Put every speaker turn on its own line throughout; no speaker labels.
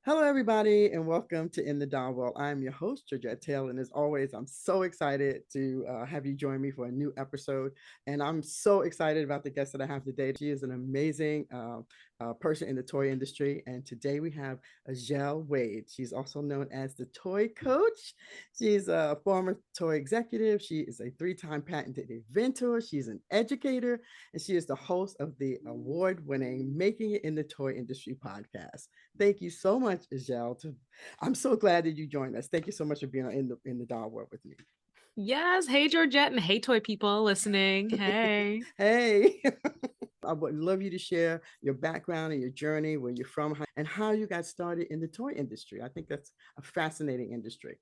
Hello, everybody, and welcome to In the Doll World. I'm your host, Georgette Taylor, and as always, I'm so excited to have you join me for a new episode. And I'm so excited about the guest that I have today. She is an amazing person in the toy industry, and today we have Azhelle Wade. She's also known as the Toy Coach. She's a former toy executive. She is a three-time patented inventor. She's an educator, and she is the host of the award-winning Making It in the Toy Industry podcast. Thank you so much, Azhelle. I'm so glad that you joined us. Thank you so much for being in the doll world with me.
Yes. Hey, Georgette, and hey, toy people listening. Hey.
Hey. I would love you to share your background and your journey, where you're from, and how you got started in the toy industry. I think that's a fascinating industry.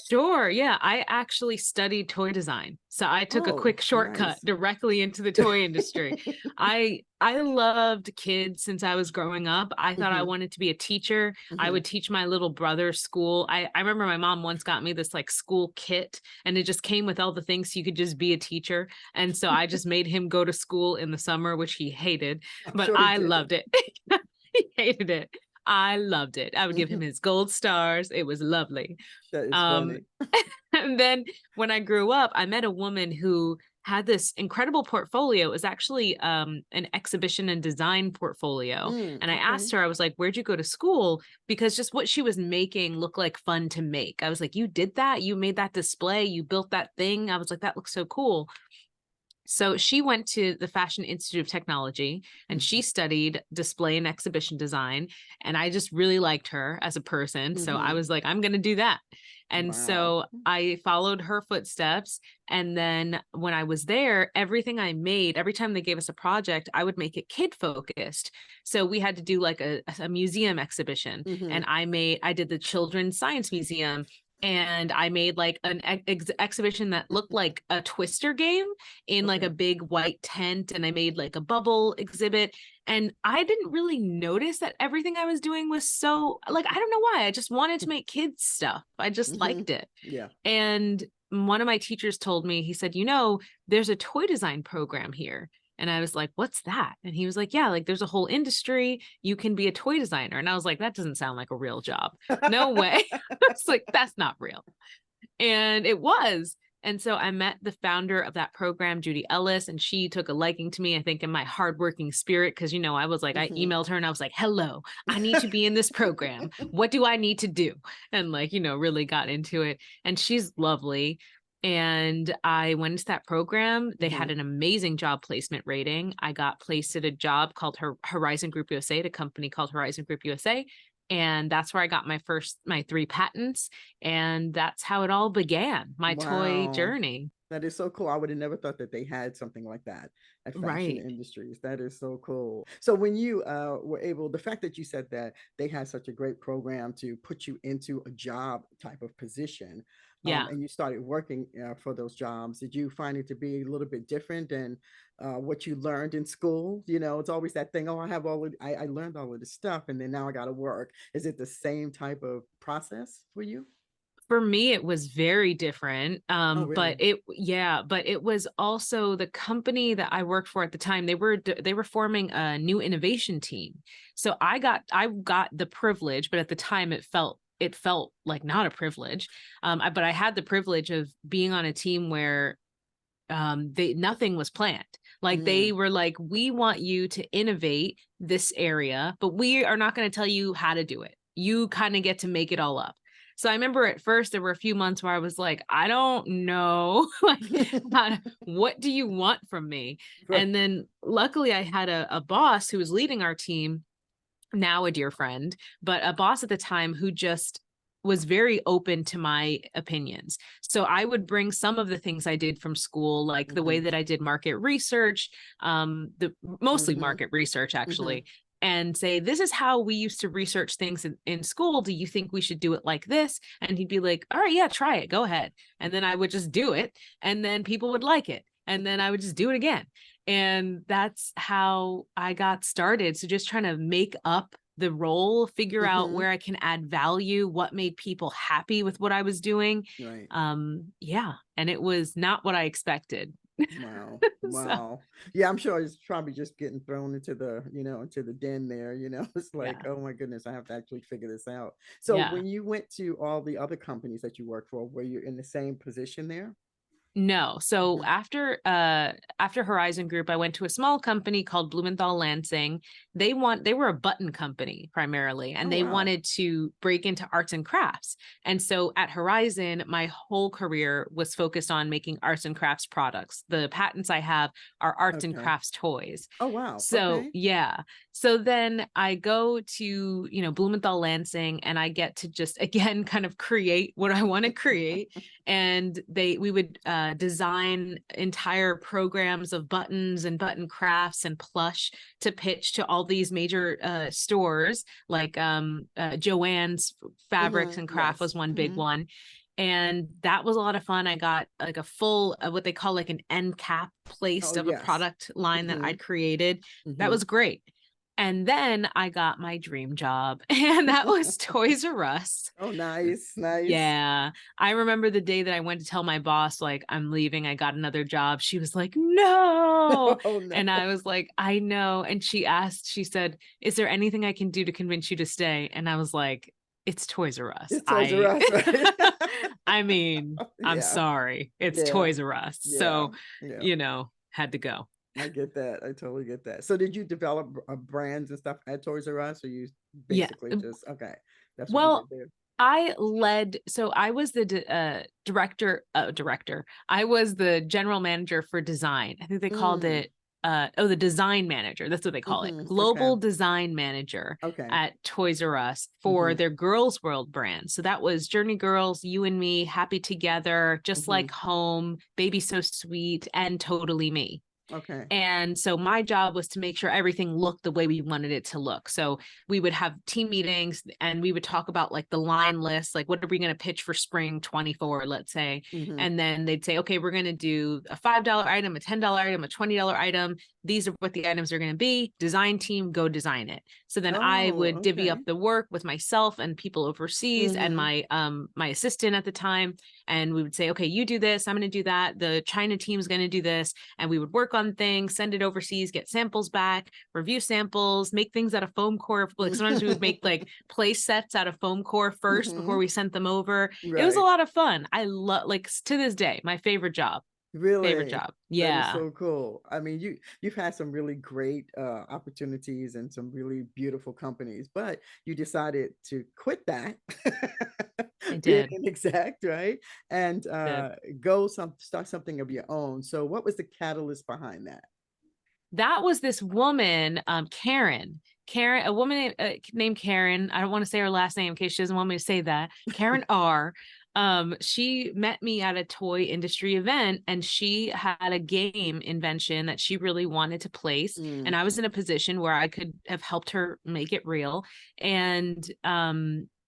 Sure. Yeah. I actually studied toy design. So I took a
Oh,
quick shortcut
nice.
directly into the toy industry. I loved kids since I was growing up. I thought I
Hmm.
wanted to be a teacher. I
Hmm.
would teach my little brother's school. I remember my mom once got me this like school kit, and it just came with all the things so you could just be a teacher. And so I just made him go to school in the summer, which he hated,
I'm
but
sure he
I
did.
loved it. He hated it. I loved it. I would give him
Hmm.
his gold stars. It was lovely.
That is
Um,
funny.
and then when I grew up, I met a woman who had this incredible portfolio. It was actually an exhibition and design portfolio. And I
Okay.
asked her, I was like, where'd you go to school? Because just what she was making looked like fun to make. I was like, you did that? You made that display? You built that thing? I was like, that looks so cool. So she went to the Fashion Institute of Technology and she studied display and exhibition design. And I just really liked her as a person. So I
Hmm.
was like, I'm going to do that. And
Wow.
so I followed her footsteps. And then when I was there, everything I made, every time they gave us a project, I would make it kid focused. So we had to do like a museum exhibition.
Hmm.
And I did the Children's Science Museum. And I made like an exhibition that looked like a Twister game in like
Okay.
a big white tent, and I made like a bubble exhibit. And I didn't really notice that everything I was doing was so like, I don't know why. I just wanted to make kids stuff. I just
Hmm.
liked it.
Yeah.
And one of my teachers told me, he said, there's a toy design program here. And I was like, what's that? And he was like, yeah, like there's a whole industry. You can be a toy designer. And I was like, that doesn't sound like a real job. No way. I was like, that's not real. And it was. And so I met the founder of that program, Judy Ellis, and she took a liking to me, I think, in my hardworking spirit. Cause, I was like, I
Hmm.
emailed her and I was like, hello, I need to be in this program. What do I need to do? And like, really got into it. And she's lovely. And I went into that program. They had
Hmm.
an amazing job placement rating. I got placed at a job called Horizon Group USA, at a company called Horizon Group USA. And that's where I got my 3 patents. And that's how it all began, my toy
Wow.
journey.
That is so cool. I would have never thought that they had something like that at Fashion
Right.
Industries. That is so cool. So when you were able, the fact that you said that they had such a great program to put you into a job type of position,
Yeah.
and you started working for those jobs, did you find it to be a little bit different than what you learned in school? It's always that thing. Oh, I learned all of this stuff, and then now I got to work. Is it the same type of process for you?
For me, it was very different.
Oh,
But
really?
it was also the company that I worked for at the time. They were forming a new innovation team. So I got the privilege, but at the time it felt like not a privilege. But I had the privilege of being on a team where they nothing was planned. Like
Mm,
they were like, we want you to innovate this area, but we are not going to tell you how to do it. You kind of get to make it all up. So I remember at first there were a few months where I was like, I don't know, like, what do you want from me?
right.
And then luckily I had a boss who was leading our team, now a dear friend, but a boss at the time who just was very open to my opinions. So I would bring some of the things I did from school, like the way
Hmm.
that I did market research, the mostly
Hmm.
market research
Hmm.
actually, and say, this is how we used to research things in school. Do you think we should do it like this? And he'd be like, all right, yeah, try it. Go ahead. And then I would just do it. And then people would like it. And then I would just do it again. And that's how I got started. So just trying to make up the role, figure out
Hmm.
where I can add value, what made people happy with what I was doing.
Right.
Yeah. And it was not what I expected.
Wow.
So
Wow. Yeah, I'm sure it's probably just getting thrown into the, into the den there, It's like,
yeah,
oh my goodness, I have to actually figure this out. So
yeah.
when you went to all the other companies that you worked for, were you in the same position there?
No. So
Hmm.
after Horizon Group, I went to a small company called Blumenthal Lansing. They were a button company primarily,
Oh
and they
wow.
wanted to break into arts and crafts. And so at Horizon, my whole career was focused on making arts and crafts products. The patents I have are arts and
Okay.
crafts toys.
Oh wow.
So
Okay.
yeah. So then I go to, Blumenthal Lansing, and I get to just again kind of create what I want to create. And we would design entire programs of buttons and button crafts and plush to pitch to all these major stores, like Joann's Fabrics
Hmm.
and Craft
Yes.
was one big
Hmm.
one. And that was a lot of fun. I got like a full what they call like an end cap
Oh
placed of a
yes.
product line that
Hmm.
I'd created. That
Hmm.
was great. And then I got my dream job, and that was Toys R Us.
Oh, nice, nice.
Yeah. I remember the day that I went to tell my boss, like, I'm leaving, I got another job. She was like, no.
Oh no.
And I was like, I know. And she said, is there anything I can do to convince you to stay? And I was like, it's Toys R Us.
It's Toys R Us, right?
I mean, I'm
Yeah.
sorry. It's
Yeah.
Toys R Us.
Yeah.
So,
Yeah.
had to go.
I get that. I totally get that. So did you develop brands and stuff at Toys R Us, or you
Yeah.
basically just okay? That's what you did
Well,
there.
so I was the director. I was the general manager for design. I think they called
Mm.
it, the design manager. That's what they call it.
Mm-hmm. Okay.
Global design manager
Okay.
at Toys R Us for
Mm-hmm.
their Girls World brand. So that was Journey Girls, You and Me, Happy Together, Just
Mm-hmm.
Like Home, Baby So Sweet, and Totally Me.
Okay.
And so my job was to make sure everything looked the way we wanted it to look. So we would have team meetings, and we would talk about like the line list, like what are we going to pitch for spring 24, let's say.
Mm-hmm.
And then they'd say, okay, we're going to do a $5 item, a $10 item, a $20 item. These are what the items are going to be. Design team, go design it. So then I
Oh,
would divvy
okay.
up the work with myself and people overseas and
Mm-hmm.
my assistant at the time. And we would say, okay, you do this, I'm going to do that. The China team's going to do this. And we would work on things, send it overseas, get samples back, review samples, make things out of foam core. Like sometimes we would make like place sets out of foam core first before
Mm-hmm.
we sent them over. It was a
Right.
lot of fun. I love, like, to this day, my favorite job. Favorite
Really?
job.
That is
Yeah.
so cool. I mean, you've had some really great opportunities and some really beautiful companies, but you decided to quit that,
I
being
did.
an exact, right? And
Did.
start something of your own. So what was the catalyst behind that?
That was this woman, Karen. Karen, a woman named Karen. I don't want to say her last name in case she doesn't want me to say that. Karen R. She met me at a toy industry event, and she had a game invention that she really wanted to place.
Mm,
And I was in a position where I could have helped her make it real. And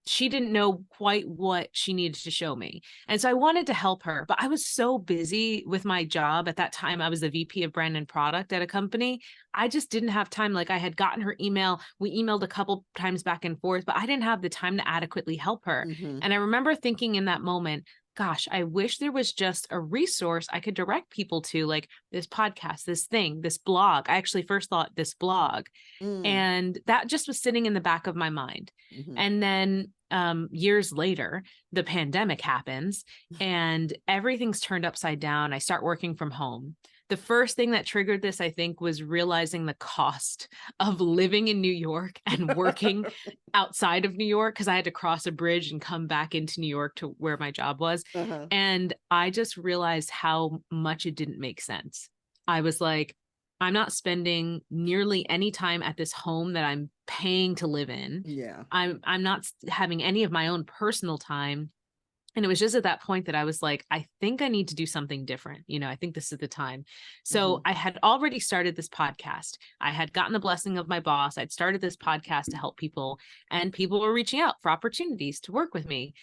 she didn't know quite what she needed to show me. And so I wanted to help her, but I was so busy with my job at that time. I was the VP of brand and product at a company. I just didn't have time. Like, I had gotten her email. We emailed a couple times back and forth, but I didn't have the time to adequately help her.
hmm.
And I remember thinking in that moment, gosh, I wish there was just a resource I could direct people to, like this podcast, this thing, this blog. I actually first thought this blog,
Mm,
and that just was sitting in the back of my mind.
hmm.
And then years later, the pandemic happens and everything's turned upside down. I start working from home. The first thing that triggered this, I think, was realizing the cost of living in New York and working outside of New York, because I had to cross a bridge and come back into New York to where my job was.
Uh-huh.
And I just realized how much it didn't make sense. I was like, I'm not spending nearly any time at this home that I'm paying to live in.
Yeah.
I'm not having any of my own personal time. And it was just at that point that I was like, I think I need to do something different. I think this is the time. So
Hmm.
I had already started this podcast. I had gotten the blessing of my boss. I'd started this podcast to help people, and people were reaching out for opportunities to work with me.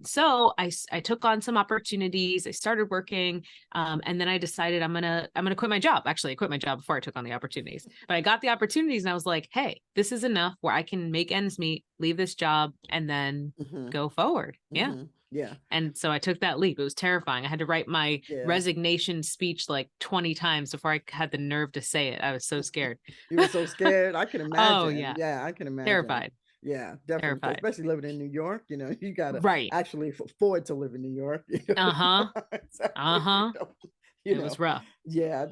So I took on some opportunities. I started working, and then I decided I'm gonna quit my job. Actually, I quit my job before I took on the opportunities. But I got the opportunities, and I was like, hey, this is enough where I can make ends meet, leave this job, and then
Hmm.
go forward. Yeah.
Hmm. Yeah.
And so I took that leap. It was terrifying. I had to write my
Yeah.
resignation speech like 20 times before I had the nerve to say it. I was so scared.
You were so scared. I can
Oh,
imagine.
yeah.
Yeah, I can imagine.
Terrified.
Yeah, definitely.
Terrified.
Especially living in New York, you gotta
Right.
actually afford to live in New York.
Uh-huh.
Exactly.
Uh-huh.
You
It
know.
was rough.
Yeah,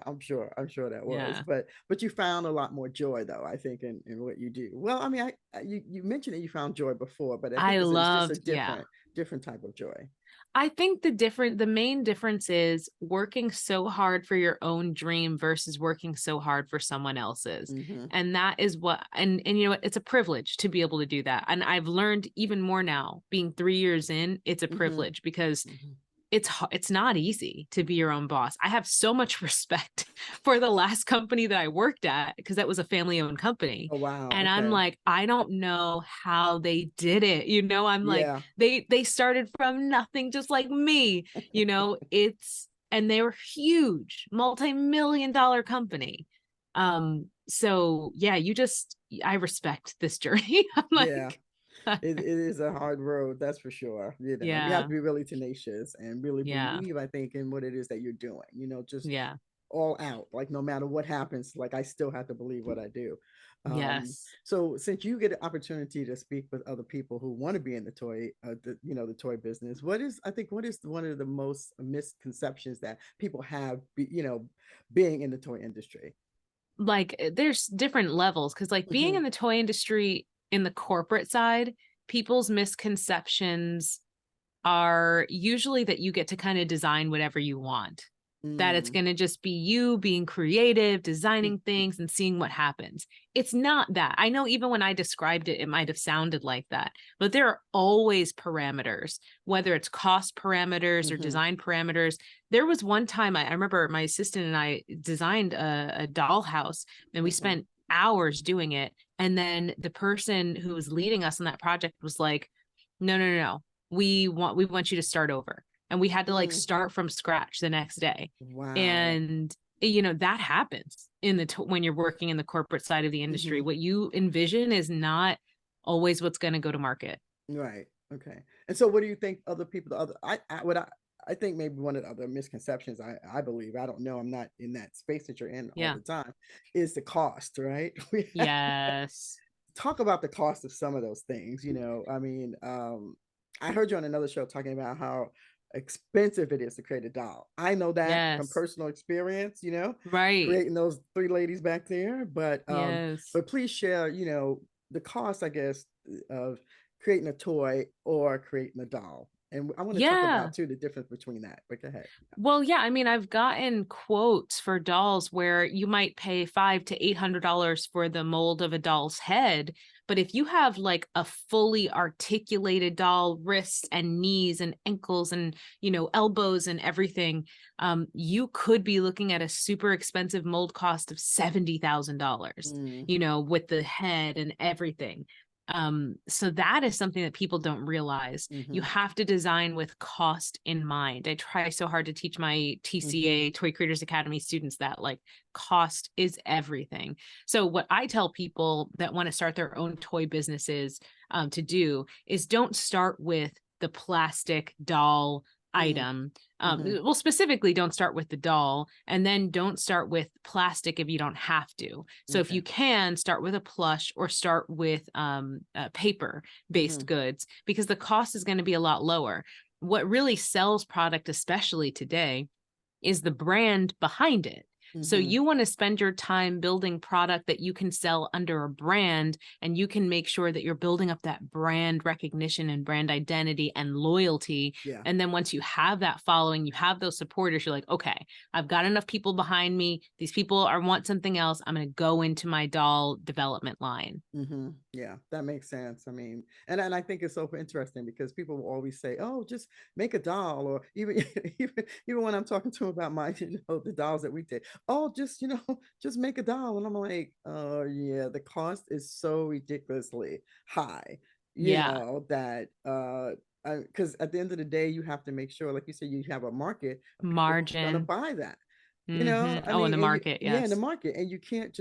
I'm sure that was.
Yeah.
But you found a lot more joy though, I think, in what you do. Well, I mean, you mentioned that you found joy before, but I think
I
it's just a
loved, yeah.
different type of joy.
I think the main difference is working so hard for your own dream versus working so hard for someone else's.
Mm-hmm.
And that is what, and you know what, it's a privilege to be able to do that. And I've learned even more now, being 3 years in, it's a
Mm-hmm.
privilege because
Mm-hmm.
it's not easy to be your own boss. I have so much respect for the last company that I worked at because that was a family owned company.
Oh wow.
And I'm
Okay.
like, I don't know how they did it. I'm like,
Yeah.
they started from nothing just like me. It's and they were huge, multi-million dollar company. So yeah, I respect this journey. I'm
Yeah.
like,
It is a hard road, that's for sure. You have
yeah,
to be really tenacious and really
yeah,
believe, I think, in what it is that you're doing. Just
yeah,
all out. Like no matter what happens, like I still have to believe what I do.
yes.
So since you get an opportunity to speak with other people who want to be in the the toy business, what is one of the most misconceptions that people have, being in the toy industry?
Like there's different levels because like being
Mm-hmm.
in the toy industry in the corporate side, people's misconceptions are usually that you get to kind of design whatever you want, that it's
Mm-hmm.
going to just be you being creative, designing
Mm-hmm.
things and seeing what happens. It's not that. I know even when I described it, it might have sounded like that, but there are always parameters, whether it's cost parameters or
Mm-hmm.
design parameters. There was one time I remember my assistant and I designed a dollhouse and we
Mm-hmm.
spent hours doing it. And then the person who was leading us on that project was like, no, no, no, no. We want you to start over, and we had to like
Mm.
start from scratch the next day.
Wow.
And that happens when you're working in the corporate side of the industry.
Mm-hmm.
What you envision is not always what's going to go to market.
Right. Okay. And so, what do you think other people? The other, what I think maybe one of the other misconceptions, I believe, I don't know, I'm not in that space that you're in all
Yeah.
the time, is the cost. Right.
Yes.
Talk about the cost of some of those things. I mean, I heard you on another show talking about how expensive it is to create a doll. I know that from
Yes.
personal experience.
Right.
Creating those three ladies back there,
Yes.
but please share, the cost, I guess, of creating a toy or creating a doll. And I want to talk
Yeah.
about too the difference between that. But go ahead.
Well, yeah, I mean, I've gotten quotes for dolls where you might pay $500 to $800 for the mold of a doll's head, but if you have like a fully articulated doll, wrists and knees and ankles and elbows and everything, you could be looking at a super expensive mold cost of $70,000.
Mm,
With the head and everything. So that is something that people don't realize. You
mm-hmm,
have to design with cost in mind. I try so hard to teach my
mm-hmm,
TCA Toy Creators Academy students that like cost is everything. So what I tell people that want to start their own toy businesses to do is don't start with the plastic doll
mm,
item.
mm-hmm.
Well, specifically, don't start with the doll, and then don't start with plastic if you don't have to. So if
Okay.
you can, start with a plush or start with paper
Mm-hmm,
based goods because the cost is going to be a lot lower. What really sells product, especially today, is the brand behind it. So
mm-hmm,
you want to spend your time building product that you can sell under a brand, and you can make sure that you're building up that brand recognition and brand identity and loyalty.
yeah.
And then once you have that following, you have those supporters, you're like, okay, I've got enough people behind me. These people are want something else. I'm going to go into my doll development line.
Mm-hmm. Yeah, that makes sense. I mean, and I think it's so interesting because people will always say, "Oh, just make a doll," or even even when I'm talking to them about my the dolls that we did. Oh, just just make a doll, and I'm like, oh yeah, the cost is so ridiculously high.
Yeah.
That because at the end of the day, you have to make sure, like you said, you have a market of people who's gonna
Margin.
buy that. I
Oh, in
mean,
the
and you,
market,
yeah, in the
yes.
market, and you can't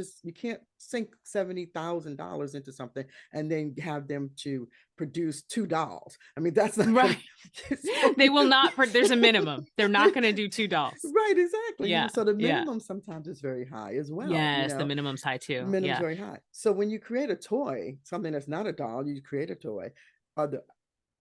sink $70,000 into something and then have them to produce two dolls. I mean, that's not gonna.
Right.
So
They will not, there's a minimum. They're not going to do two dolls.
right, exactly.
Yeah.
So the
Yeah.
minimum sometimes is very high as well.
Yes. The minimum's high too.
Minimum's
Yeah.
very high. So when you create a toy, something that's not a doll, you create a toy. Are the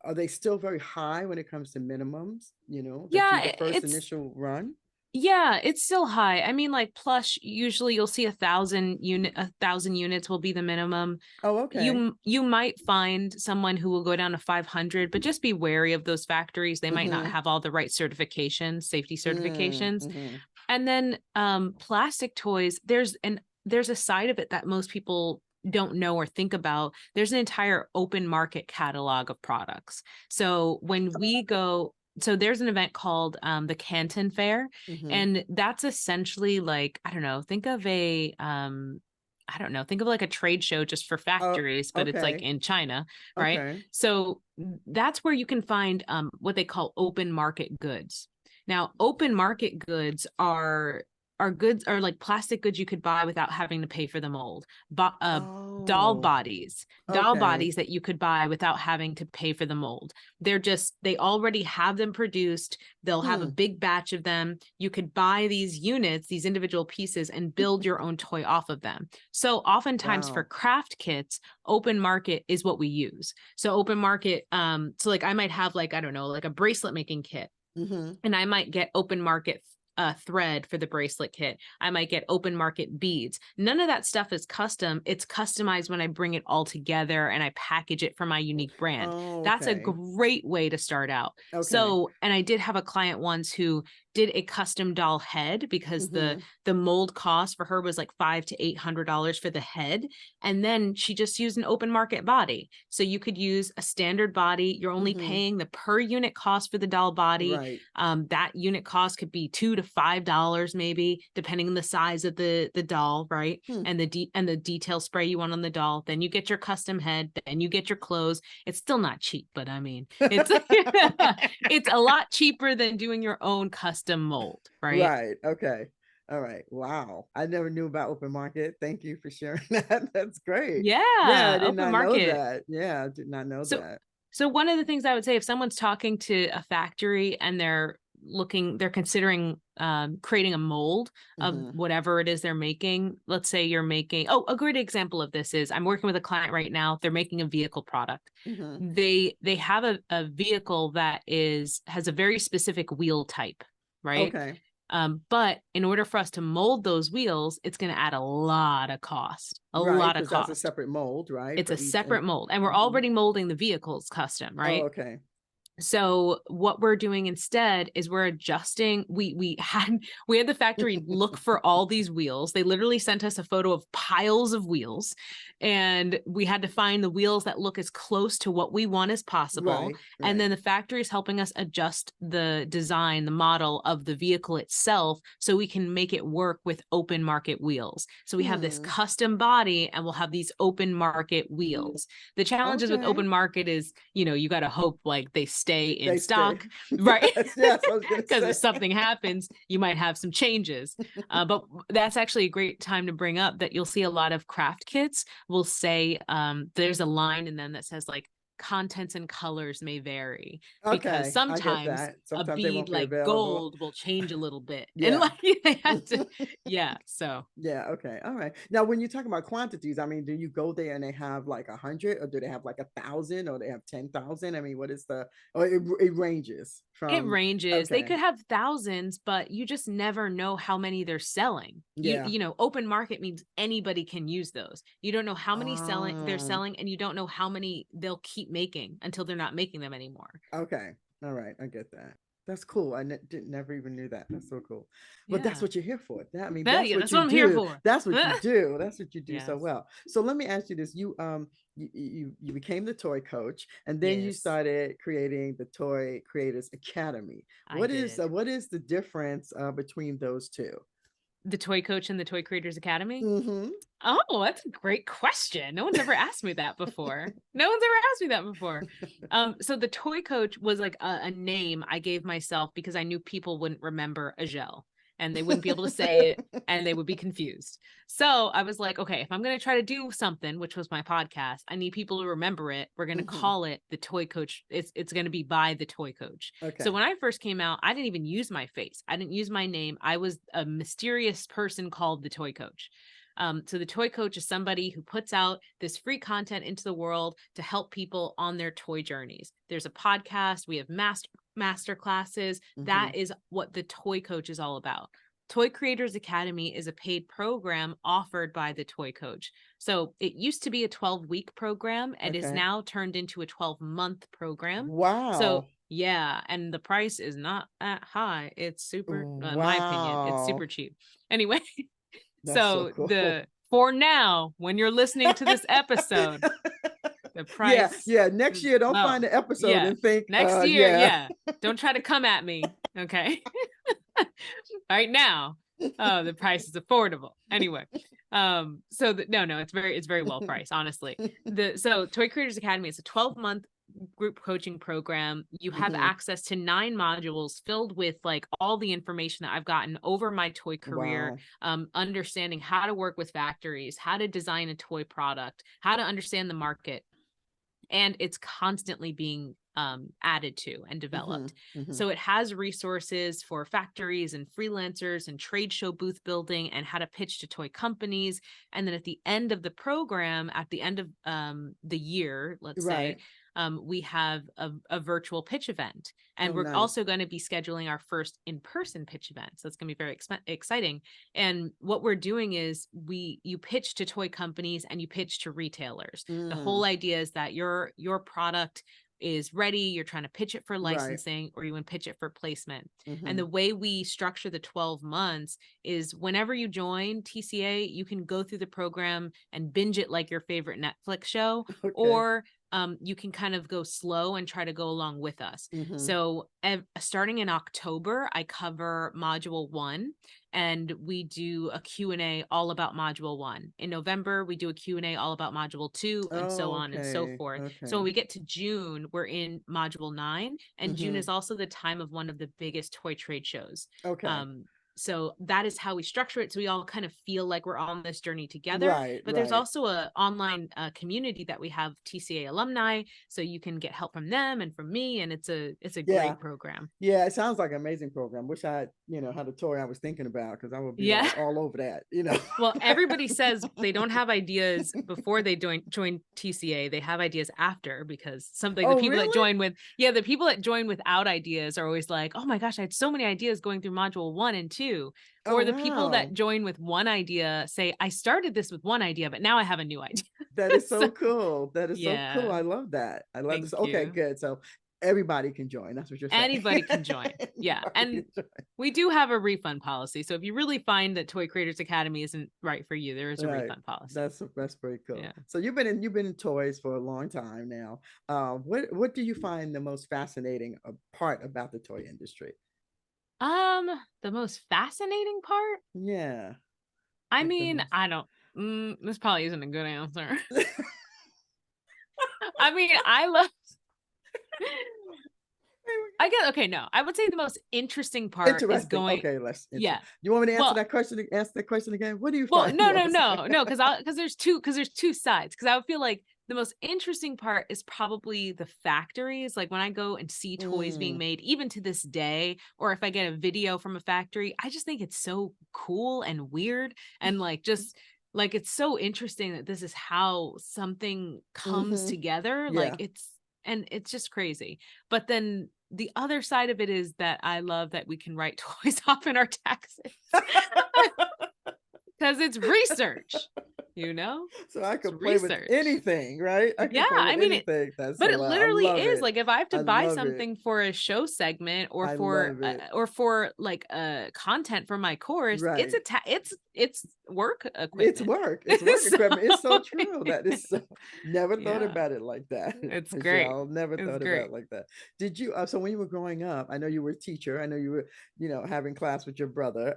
are they still very high when it comes to minimums? That you
Yeah.
the first initial run.
Yeah, it's still high. I mean, like plush, usually you'll see 1,000 units will be the minimum.
Oh, okay.
You might find someone who will go down to 500, but just be wary of those factories. They might not
Mm-hmm.
have all the right certifications, safety certifications.
Mm-hmm.
And then plastic toys, there's a side of it that most people don't know or think about. There's an entire open market catalog of products. So when we go, so there's an event called the Canton Fair,
Mm-hmm.
and that's essentially like, I don't know, think of like a trade show just for
Oh,
factories, but it's like
okay.
in China, right?
Okay.
So that's where you can find what they call open market goods. Now, open market goods are goods, are like plastic goods you could buy without having to pay for the mold. But doll
Oh,
bodies, doll
okay.
bodies that you could buy without having to pay for the mold. They already have them produced. They'll have a
Hmm.
big batch of them. You could buy these units, these individual pieces, and build your own toy off of them. So oftentimes for
Wow.
craft kits, open market is what we use. So open market, so like I might have like, I don't know, like a bracelet making kit,
Mm-hmm.
and I might get open market thread for the bracelet kit. I might get open market beads. None of that stuff is custom. It's customized when I bring it all together and I package it for my unique brand.
Oh,
That's a
okay.
great way to start out.
Okay.
So, and I did have a client once who did a custom doll head because the
Mm-hmm.
the mold cost for her was like $500 to $800 for the head, and then she just used an open market body. So you could use a standard body. You're only
Mm-hmm.
paying the per unit cost for the doll body.
Right.
That unit cost could be $2 to $5 maybe, depending on the size of the doll, right?
Hmm.
And the detail spray you want on the doll. Then you get your custom head. Then you get your clothes. It's still not cheap, but I mean, it's it's a lot cheaper than doing your own custom mold, right?
Right. Okay. All right. Wow. I never knew about open market. Thank you for sharing that. That's great. Yeah, I
Yeah,
did
open
not know
market.
that. Yeah, I did not know
So
that.
so one of the things I would say, if someone's talking to a factory and they're considering creating a mold of
Mm-hmm.
whatever it is they're making. Let's say you're making, oh, a great example of this is I'm working with a client right now. They're making a vehicle product.
Mm-hmm.
They have a vehicle that has a very specific wheel type, right?
Okay.
But in order for us to mold those wheels, it's going to add a lot of cost, a
Right,
lot of
because that's a
cost.
separate mold, right?
It's
For
a
each and
separate mold, and we're
mm-hmm.
already molding the vehicles custom,
Oh,
right?
okay.
So what we're doing instead is we're adjusting. We had the factory look for all these wheels. They literally sent us a photo of piles of wheels, and we had to find the wheels that look as close to what we want as possible.
Right,
And
right.
then the factory is helping us adjust the design, the model of the vehicle itself, so we can make it work with open market wheels. So we have this
Hmm.
custom body, and we'll have these open market wheels. The challenges with
Okay.
open market is, you got to hope like they stay in
They stay.
stock, right?
Yes, yes, I was gonna
Because if
say.
something happens, you might have some changes. But that's actually a great time to bring up that you'll see a lot of craft kits will say there's a line in them that says like contents and colors may vary, because
Okay, I get
sometimes
that.
a
Sometimes they
bead
won't be
like
available.
gold will change a little bit, and
Yeah.
like they have to, yeah. So
Yeah, okay. All right. Now, when you talk about quantities, I mean, do you go there and they have like 100, or do they have like 1,000, or they have 10,000? I mean, what is or it ranges
it
from,
ranges. They
okay.
could have thousands, but you just never know how many they're selling.
Yeah.
Open market means anybody can use those. You don't know how many they're
Um,
selling, and you don't know how many they'll keep making until they're not making them anymore.
okay. All right. I get that. That's cool. Didn't never even knew that. That's so cool. But that's
Yeah.
what you're here for. I mean,
Yeah,
that's
yeah,
what
that's
you
what I'm here
do.
for.
That's what you do. That's what you do so
Yes.
well. So let me ask you this. You became the toy coach, and then you
Yes,
started creating the Toy Creators Academy.
I did.
What is the difference between those two?
The Toy Coach and the Toy Creators Academy.
Mm-hmm.
Oh, that's a great question. No one's ever asked me that before. No one's ever asked me that before. So the Toy Coach was like a name I gave myself because I knew people wouldn't remember Azhelle. and they wouldn't be able to say it and they would be confused. So I was like, okay, if I'm going to try to do something, which was my podcast, I need people to remember it. We're going to call it the Toy Coach. It's going to be by the Toy Coach. So
Okay.
when I first came out, I didn't even use my face. I didn't use my name. I was a mysterious person called the Toy Coach. So the Toy Coach is somebody who puts out this free content into the world to help people on their toy journeys. There's a podcast. We have master classes. That is what the Toy Coach is all about. Toy Creators Academy is a paid program offered by the Toy Coach. So it used to be a 12-week program and is now turned into a 12-month program.
Wow.
So yeah, and the price is not that high. It's super, in my opinion, it's super cheap. Anyway, so
cool.
for now, when you're listening to this episode, the price.
Yeah. Next year, don't find the episode and think
next year. Don't try to come at me. Okay. Right now, the price is affordable. Anyway, no, it's very well priced, honestly. So Toy Creators Academy is a 12-month group coaching program. You have access to 9 modules filled with like all the information that I've gotten over my toy career, understanding how to work with factories, how to design a toy product, how to understand the market. And it's constantly being added to and developed. So it has resources for factories and freelancers and trade show booth building and how to pitch to toy companies. And then at the end of the program, at the end of the year, let's say, we have a virtual pitch event. And we're also going to be scheduling our first in-person pitch event. So it's going to be very exciting. And what we're doing is you pitch to toy companies and you pitch to retailers. The whole idea is that your product is ready, you're trying to pitch it for licensing, or you want to pitch it for placement. And the way we structure the 12 months is whenever you join TCA, you can go through the program and binge it like your favorite Netflix show, or you can kind of go slow and try to go along with us. So starting in October, I cover module 1 and we do a Q&A all about module 1. In November, we do a Q&A all about module 2 and so on and so forth. So when we get to June, we're in module 9, and June is also the time of one of the biggest toy trade shows. So that is how we structure it. So we all kind of feel like we're on this journey together. But there's also an online community that we have, TCA alumni, so you can get help from them and from me. And it's a great program.
Yeah, it sounds like an amazing program. Wish I, had a toy I was thinking about, because I would be like all over that,
Well, everybody says they don't have ideas before they join TCA. They have ideas after, because something the people that join with, the people that join without ideas are always like, oh my gosh, I had so many ideas going through module 1 and 2. Or the people that join with one idea say, I started this with one idea, but now I have a new idea.
That is so cool. That is so cool. I love that. I love this. Okay, good. So everybody can join. That's what you're saying.
Anybody can join. Yeah. And we do have a refund policy. So if you really find that Toy Creators Academy isn't right for you, there is a refund policy.
That's pretty cool. Yeah. So you've been in toys for a long time now. What do you find the most fascinating part about the toy industry?
The most fascinating part?
Yeah.
I mean, I don't, this probably isn't a good answer. I mean, I love, I guess, okay, no, I would say the most interesting part is going.
Okay, you want me to answer that question? Ask that question again. What do you find?
No, because there's two sides. Because I would feel like the most interesting part is probably the factories. Like when I go and see toys being made, even to this day, or if I get a video from a factory, I just think it's so cool and weird. And like, just like, it's so interesting that this is how something comes together. Like it's just crazy. But then the other side of it is that I love that we can write toys off in our taxes. Because it's research,
So I could play with anything, right?
I mean, anything. But it literally is like, if I have to buy something for a show segment or for like content for my course, it's work equipment.
It's work equipment. It's so true. That is so, never thought about it like that.
It's great.
I'll never thought about it like that. Did you? So when you were growing up, I know you were a teacher. I know you were, having class with your brother.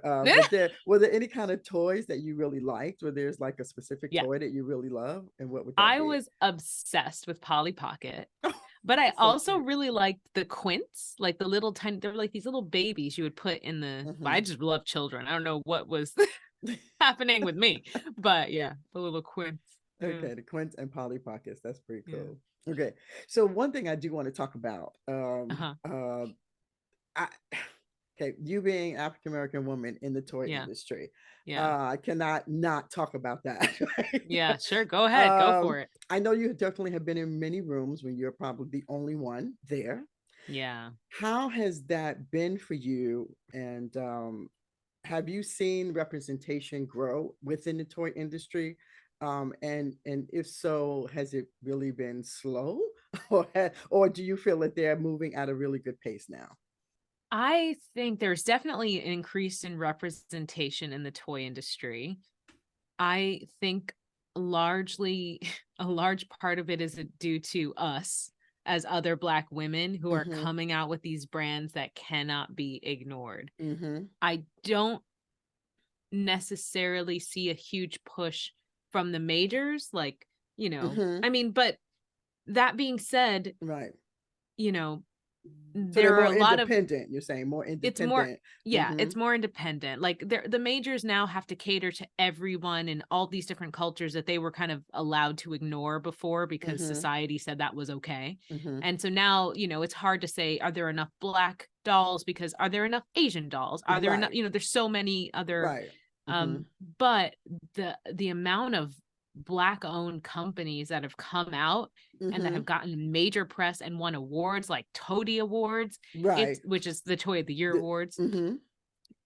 Were there any kind of toys that you really liked? Where there's like a specific toy that you really love, and what would that be?
I was obsessed with Polly Pocket. But I
So
also
cute.
really liked the quints, like the little tiny, they were like these little babies you would put in the, well, I
Hmm.
just love children. I don't know what was happening with me, but yeah, the little quints. Yeah.
Okay, the quints and Polly Pockets. That's pretty
Yeah.
cool. Okay, so one thing I do want to talk about,
Uh-huh.
I, okay, you being African American woman in the toy
Yeah.
industry,
Yeah.
I cannot not talk about that.
Yeah. Sure. Go ahead. Go
um,
for it.
I know you definitely have been in many rooms when you're probably the only one there.
Yeah.
How has that been for you? And have you seen representation grow within the toy industry? And if so, has it really been slow, or do you feel that they're moving at a really good pace now?
I think there's definitely an increase in representation in the toy industry. I think largely a large part of it is due to us as other Black women who are
Mm-hmm.
coming out with these brands that cannot be ignored.
Mm-hmm.
I don't necessarily see a huge push from the majors, like,
Mm-hmm.
I mean, but that being said,
Right.
you know,
So they're
there are
more
a lot of,
independent. You're saying more
it's more,
independent.
yeah,
Mm-hmm.
it's more independent. Like the majors now have to cater to everyone and all these different cultures that they were kind of allowed to ignore before because
Mm-hmm.
society said that was okay.
Mm-hmm.
And so now, it's hard to say, are there enough Black dolls? Because are there enough Asian dolls? Are there enough,
Right.
there's so many other,
Right. Mm-hmm.
um, but the amount of Black owned companies that have come out and that
Mm-hmm.
have gotten major press and won awards like Toady Awards, it's,
Right.
which is the Toy of the Year
The,
awards,
mm-hmm.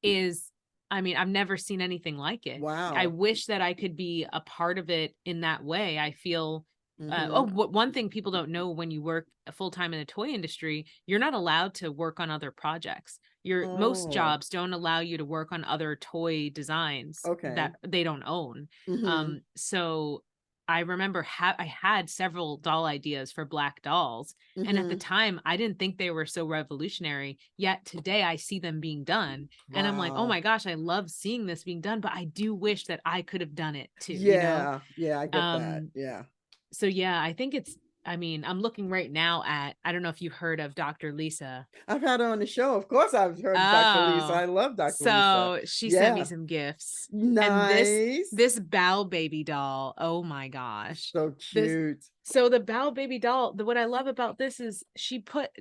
is, I mean, I've never seen anything like it. I
Wow.
wish that I could be a part of it in that way. I feel,
Mm-hmm.
one thing people don't know: when you work full time in the toy industry, you're not allowed to work on other projects. Most
Oh,
jobs don't allow you to work on other toy designs
okay.
that they don't own.
Mm-hmm.
So I remember I had several doll ideas for Black dolls, and at the
Mm-hmm.
time I didn't think they were so revolutionary. Yet today I see them being done, and I'm like, oh
Wow.
my gosh, I love seeing this being done, but I do wish that I could have done it too.
Yeah. Yeah, I get that.
Um,
Yeah.
so yeah, I think it's, I mean, I'm looking right now at, I don't know if you've heard of Dr. Lisa.
I've had her on the show. Of course, I've heard of Dr. Lisa.
Oh,
I love Dr. Lisa.
so she sent me
Yeah.
some gifts. And
Nice.
this Bow Baby doll, oh my gosh.
So
This
cute.
so the Bow Baby doll, what I love about this is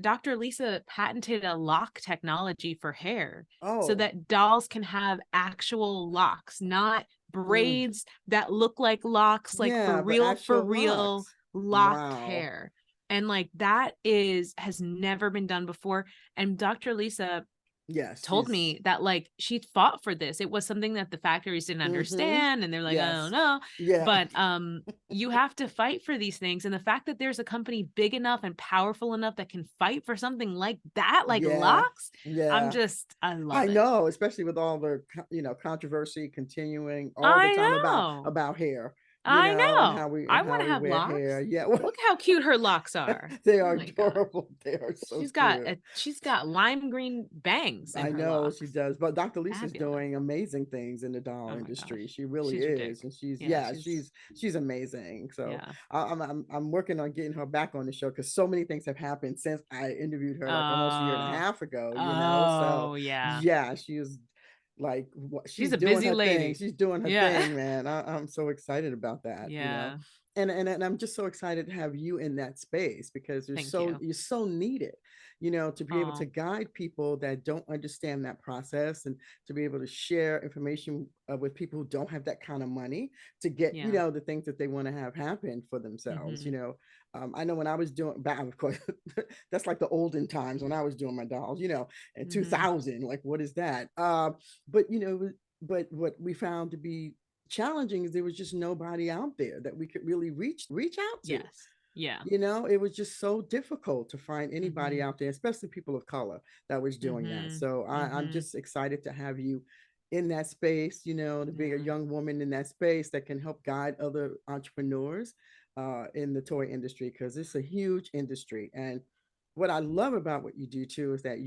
Dr. Lisa patented a lock technology for hair so
Oh.
that dolls can have actual locks, not
Mm.
braids that look like locks, like
Yeah, but
for
actual
real
locks.
locked
Wow.
hair. And like that has never been done before. And Dr. Lisa
Yes,
told
she's
me that like she fought for this. It was something that the factories didn't
mm-hmm.
understand, and they're like, I don't
Yes.
know.
Yeah.
But you have to fight for these things. And the fact that there's a company big enough and powerful enough that can fight for something like that, like
Yeah.
locks,
Yeah.
I
I
love it.
know, especially with all the controversy continuing all the time
I know.
about hair,
I
and
know. I
how
want to
we
have
wear hair.
locks.
Yeah.
Look how cute her locks are.
They
Oh
are
my god.
adorable. They are so cute.
She's got lime green bangs in
I
her
know she
locks.
does, but Dr. Lisa's
Fabulous.
doing amazing things in the doll
Oh my gosh.
industry. She really
She's
is,
ridiculous.
and she's
Yeah,
yeah, she's amazing. So
yeah.
I'm working on getting her back on the show because so many things have happened since I interviewed her like almost a year and a
Uh,
half ago. So
oh yeah.
yeah, she is like
She's
she's
a
doing
busy
her thing.
lady.
She's doing her
Yeah.
thing, man. I'm so excited about that.
Yeah.
And I'm just so excited to have you in that space because
Thank you.
you're so needed, to be able to
Oh,
guide people that don't understand that process, and to be able to share information with people who don't have that kind of money to get,
yeah.
the things that they want to have happen for themselves.
Mm-hmm.
I know when I was doing back, of course, that's like the olden times when I was doing my dolls, in
Mm-hmm.
2000, like what is that? But but what we found to be challenging is there was just nobody out there that we could really reach out to.
Yes. Yeah.
It was just so difficult to find anybody
Mm-hmm.
out there, especially people of color, that was doing that.
Mm-hmm.
So I'm
Mm-hmm.
just excited to have you in that space, to be a
Yeah.
young woman in that space that can help guide other entrepreneurs in the toy industry, because it's a huge industry. And what I love about what you do too is that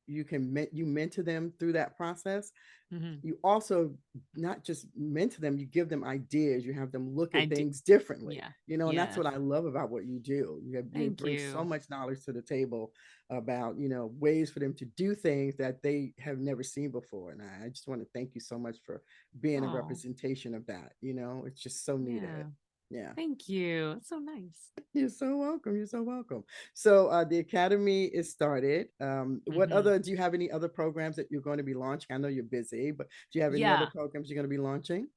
you mentor them through that process.
Mhm.
You also not just mentor them, you give them ideas, you have them look
I
at
do.
things differently,
Yeah.
and that's
Yeah.
what I love about what you do. You
Thank
bring so
you.
much knowledge to the table about, ways for them to do things that they have never seen before. And I just want to thank you so much for being a
Oh,
representation of that. It's just so needed.
yeah.
Yeah.
Thank you. It's so nice.
You're so welcome. You're so welcome. So the academy is started. What
Mhm.
other do you have any other programs that you're going to be launching? I know you're busy, but do you have any other
Yeah.
programs you're going to be launching?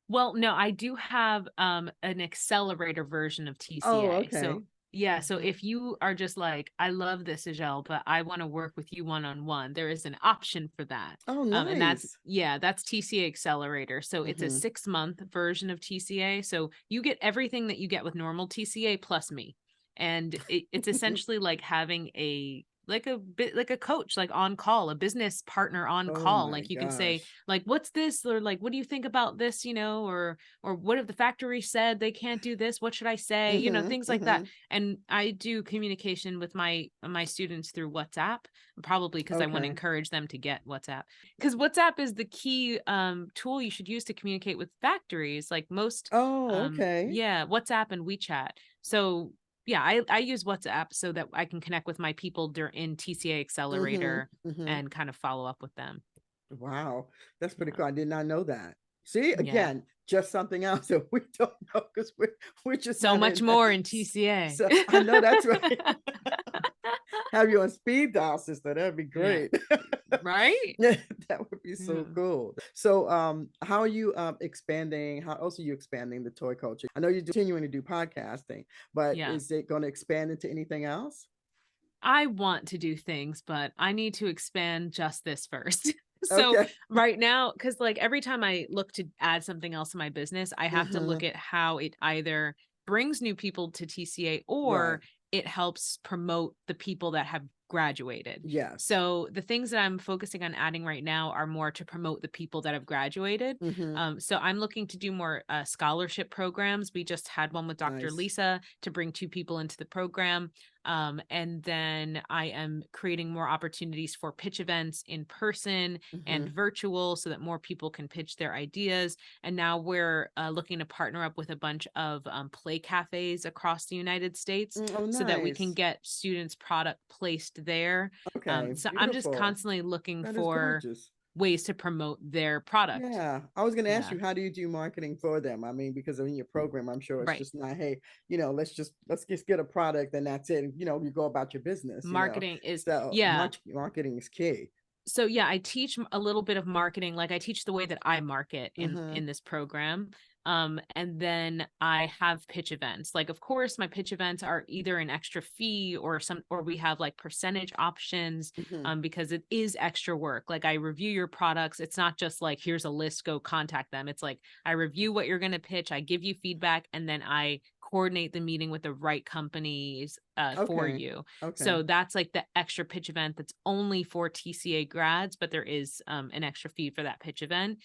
Well, no, I do have an accelerator version of
Oh,
TCA. So
okay.
yeah, so
Mhm.
if you are just like, I love this, Azelle, but I want to work with you one-on-one, there is an option for that.
Oh,
And that's
nice.
yeah, that's TCA Accelerator. So it's a
Hmm.
6-month version of TCA. So you get everything that you get with normal TCA plus me. And it's essentially like having a like a bit like a coach, like on call, a business partner on
Oh
call.
my
Like you can say,
gosh.
like, what's this? Or like, what do you think about this? Or what if the factory said they can't do this? What should I say?
Hmm.
Things like that.
Hmm.
And I do communication with my students through WhatsApp, probably because I want to
Okay.
encourage them to get WhatsApp. Because WhatsApp is the key tool you should use to communicate with factories. Like most
Oh, okay.
yeah, WhatsApp and WeChat. So yeah, I use WhatsApp so that I can connect with my people in TCA
Hmm.
Accelerator
Hmm.
and kind of follow up with them.
Wow, that's pretty
Yeah.
cool. I did not know that. See,
Yeah.
again, just something else that we don't know because we're just
So
not
much
in that.
more in TCA.
So I know that's right. Have you on speed dial, sister. That'd be
Yeah.
great.
Right?
Yeah, that would be so
Yeah.
cool. So, how are you expanding? How else are you expanding the toy culture? I know you're continuing to do podcasting, but
Yeah.
is it going to expand into anything else?
I want to do things, but I need to expand just this first. So
Okay.
right now, because like every time I look to add something else in my business, I have to look
Hmm.
at how it either brings new people to TCA
Right.
or it helps promote the people that have graduated.
Yes.
So the things that I'm focusing on adding right now are more to promote the people that have graduated.
Hmm.
So I'm looking to do more scholarship programs. We just had one with Dr.
Nice.
Lisa to bring 2 people into the program. And then I am creating more opportunities for pitch events in person and
Hmm.
virtual so that more people can pitch their ideas. And now we're looking to partner up with a bunch of play cafes across the United States
Oh,
so that we can
nice.
get students' product placed there.
Okay.
So I'm just
Beautiful.
constantly looking
That is
for
gorgeous.
ways to promote their product.
Yeah, I was going to ask
Yeah.
you, how do you do marketing for them? I mean, because in your program, I'm sure it's
Right.
just not, hey, let's just get a product and that's it. You go about your business.
Marketing is,
So
yeah.
marketing is key.
So yeah, I teach a little bit of marketing. Like I teach the way that I market
Mm-hmm.
in this program. And then I have pitch events. Like, of course, my pitch events are either an extra fee or we have like percentage options,
Mm-hmm.
because it is extra work. Like I review your products. It's not just like, here's a list, go contact them. It's like I review what you're gonna pitch, I give you feedback, and then I coordinate the meeting with the right companies for
Okay.
you.
Okay.
So that's like the extra pitch event that's only for TCA grads, but there is an extra fee for that pitch event.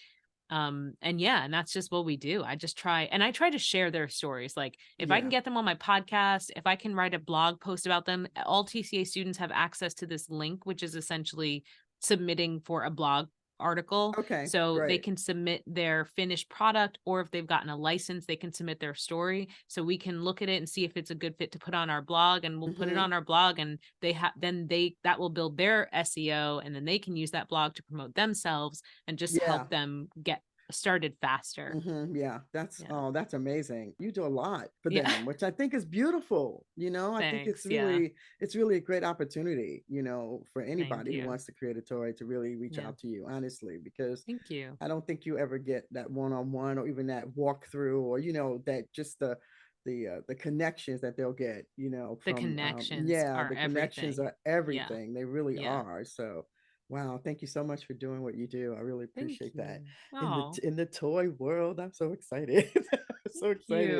And yeah, and that's just what we do. I try to share their stories. Like if I can
Yeah.
get them on my podcast, if I can write a blog post about them, all TCA students have access to this link, which is essentially submitting for a blog article.
Okay.
So they
Great.
can submit their finished product, or if they've gotten a license, they can submit their story. So we can look at it and see if it's a good fit to put on our blog, and we'll put it
Mm-hmm.
on our blog, and that will build their SEO, and then they can use that blog to promote themselves and just
Yeah.
help them get started faster.
Yeah, that's
Yeah.
oh, that's amazing. You do a lot for
Yeah.
them, which I think is beautiful. I think
Thanks. Yeah.
it's really a great opportunity, for
Thank
anybody who
you.
wants to create a toy to really reach
Yeah.
out to you, honestly, because
Thank you.
I don't think you ever get that one-on-one or even that walkthrough or that just the connections that they'll get,
The
from
connections
yeah,
are
the connections
everything.
are
Yeah.
everything. They really
Yeah.
are. So wow, thank you so much for doing what you do. I really
Thank
appreciate that.
you. Oh,
In the toy world, I'm so excited. I'm so
thank
excited.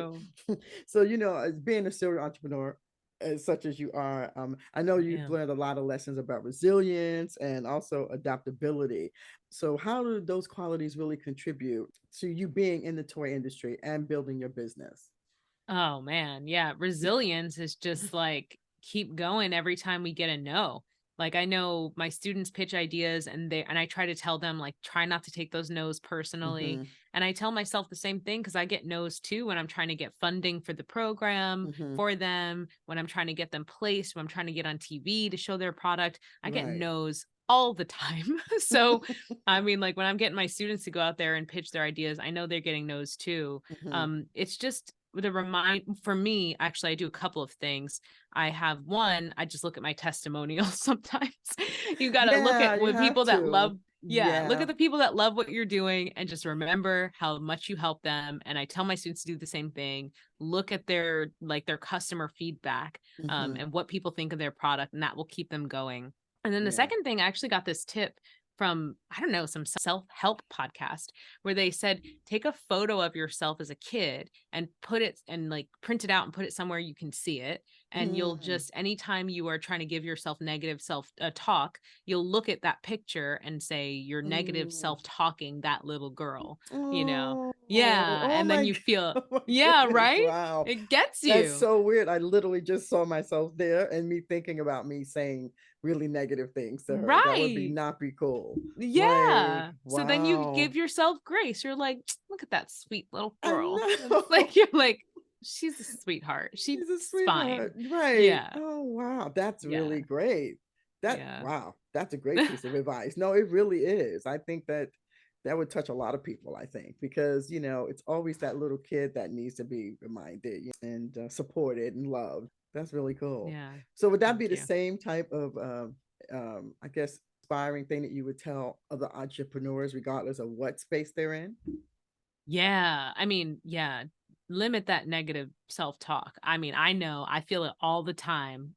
you.
So, as being a serial entrepreneur, as such as you are, I know you've
Yeah.
learned a lot of lessons about resilience and also adaptability. So, how do those qualities really contribute to you being in the toy industry and building your business?
Oh man. Yeah. Resilience is just like keep going every time we get a no. Like, I know my students pitch ideas and I try to tell them, like, try not to take those no's personally.
Mhm.
And I tell myself the same thing because I get no's too when I'm trying to get funding for the program
Mhm.
for them, when I'm trying to get them placed, when I'm trying to get on TV to show their product. I get
Right.
no's all the time. So, I mean, like when I'm getting my students to go out there and pitch their ideas, I know they're getting no's too.
Mhm.
It's just the remind for me, actually, I do a couple of things. I have one, I just look at my testimonials sometimes. You got to look
Yeah,
at
you
with
have
people that
to.
love, yeah, look
Yeah.
at the people that love what you're doing and just remember how much you help them. And I tell my students to do the same thing. Look at their like their customer feedback
Mhm.
and what people think of their product, and that will keep them going. And then the
Yeah.
second thing, I actually got this tip from, I don't know, some self-help podcast where they said take a photo of yourself as a kid and put it and like print it out and put it somewhere you can see it, and you'll
Mm.
just anytime you are trying to give yourself negative self talk, you'll look at that picture and say you're negative
Mm.
self talking that little girl, you know.
Oh,
Yeah,
oh
and then
my
you feel,
oh my
yeah,
goodness,
right,
wow.
it gets
That's
you
so weird. I literally just saw myself there and me thinking about me saying really negative things to her. That would be
right.
not be cool. Like,
Yeah. So then you
wow.
give yourself grace. You're like, look at that sweet little
I
girl. And it's like,
know.
you're like, she's a sweetheart. She's
She's a
fine.
sweetheart. Right.
Yeah.
Oh, wow. That's
Yeah.
really great. That
Yeah.
wow. That's a great piece of advice. No, it really is. I think that that would touch a lot of people, I think, because, it's always that little kid that needs to be reminded and supported and loved. That's really cool.
Yeah.
So would that be
Thank
the
you.
same type of, I guess, inspiring thing that you would tell other entrepreneurs, regardless of what space they're in?
Yeah. I mean, yeah. Limit that negative self-talk. I mean, I know I feel it all the time.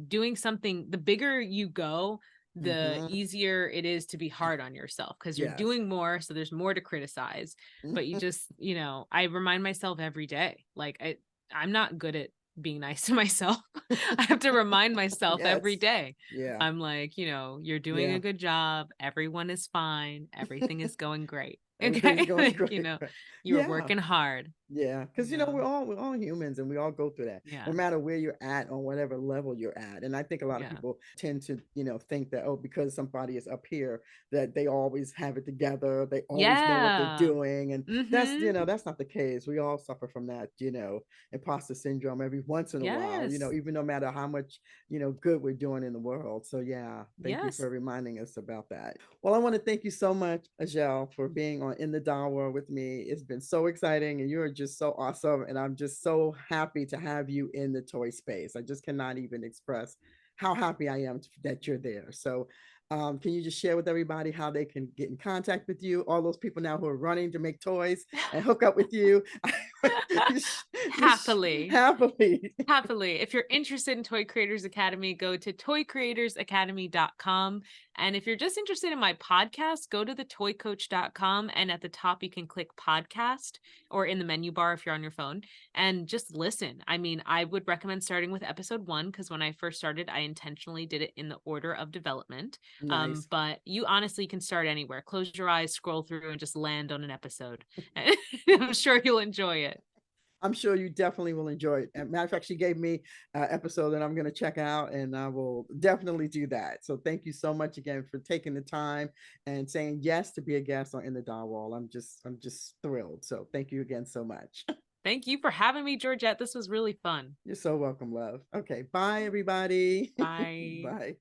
Doing something, the bigger you go, the
Hmm.
easier it is to be hard on yourself because you're
Yes.
doing more. So there's more to criticize. But you just, I remind myself every day, like I'm not good at being nice to myself. I have to remind myself every
Yes.
day.
Yeah.
I'm like, you're doing a
Yeah.
good job. Everyone is fine. Everything is going great.
Everything's
Okay.
going
Like,
great. Right.
you are
Yeah.
working hard,
Yeah, because
you know?
we're all humans and we all go through that, no
Yeah.
matter where you're at on whatever level you're at. And I think a lot of
Yeah.
people tend to, think that, oh, because somebody is up here, that they always have it together, they always know what they're
Yeah.
doing. And
Mhm.
that's not the case. We all suffer from that, imposter syndrome every once in a while,
Yes.
even no matter how much, good we're doing in the world. So yeah, thank you
Yes.
for reminding us about that. Well, I want to thank you so much, Azelle, for being on In the Doll World with me. It's been so exciting, and you're just so awesome. And I'm just so happy to have you in the toy space. I just cannot even express how happy I am that you're there. So, can you just share with everybody how they can get in contact with you? All those people now who are running to make toys and hook up with you, just
Happily.
happily.
Happily. If you're interested in Toy Creators Academy, go to toycreatorsacademy.com. And if you're just interested in my podcast, go to thetoycoach.com. And at the top, you can click podcast or in the menu bar if you're on your phone and just listen. I mean, I would recommend starting with episode 1 because when I first started, I intentionally did it in the order of development.
Nice.
But you honestly can start anywhere. Close your eyes, scroll through, and just land on an episode. I'm sure you'll enjoy it.
I'm sure you definitely will enjoy it. Matter of fact, she gave me an episode that I'm going to check out, and I will definitely do that. So thank you so much again for taking the time and saying yes to be a guest on In the Doll Wall. I'm just thrilled. So thank you again so much.
Thank you for having me, Georgette. This was really fun.
You're so welcome, love. Okay, bye everybody.
Bye.
Bye.